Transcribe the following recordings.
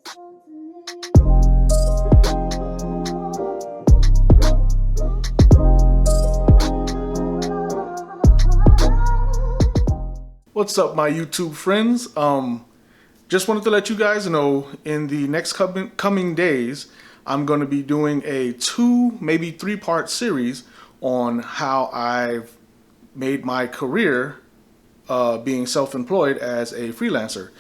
What's up, my YouTube friends? Just wanted to let you guys know, in the next coming days, I'm going to be doing a 2, maybe 3-part series on how I've made my career being self-employed as a freelancer.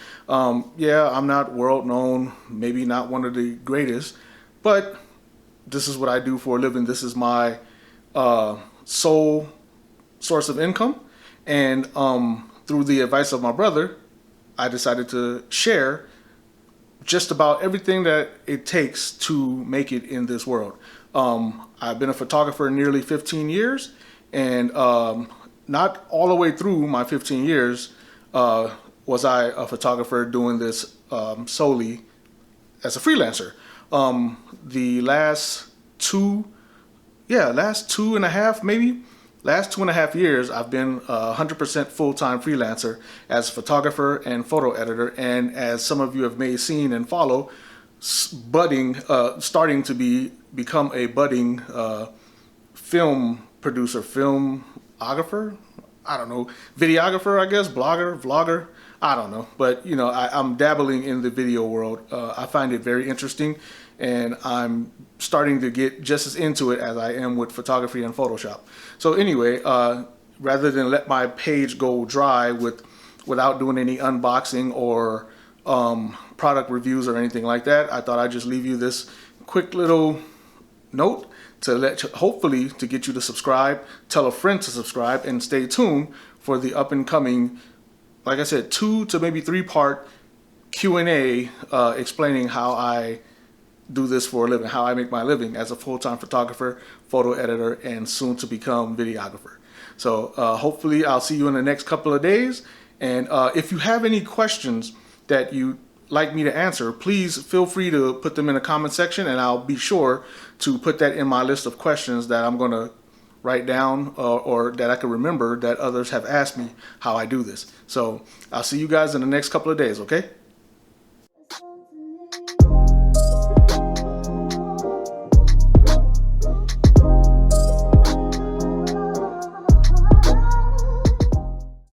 Yeah, I'm not world known, maybe not one of the greatest, but this is what I do for a living. This is my sole source of income, and through the advice of my brother, I decided to share just about everything that it takes to make it in this world. I've been a photographer nearly 15 years, and not all the way through my 15 years was I a photographer doing this solely as a freelancer. The last two and a half, maybe, last 2.5 years, I've been 100% full-time freelancer as a photographer and photo editor, and as some of you have may seen and follow, starting to become a budding film producer, filmographer, I don't know, videographer, I guess, blogger, vlogger, I don't know, but you know, I'm dabbling in the video world. I find it very interesting, and I'm starting to get just as into it as I am with photography and Photoshop. So anyway, rather than let my page go dry without doing any unboxing or product reviews or anything like that, I thought I'd just leave you this quick little note to hopefully to get you to subscribe, tell a friend to subscribe, and stay tuned for the up and coming, like I said, 2 to maybe 3-part Q&A explaining how I do this for a living, how I make my living as a full-time photographer, photo editor, and soon to become videographer. So hopefully I'll see you in the next couple of days. And if you have any questions that you'd like me to answer, please feel free to put them in the comment section, and I'll be sure to put that in my list of questions that I'm going to write down or that I can remember that others have asked me how I do this. So I'll see you guys in the next couple of days, okay?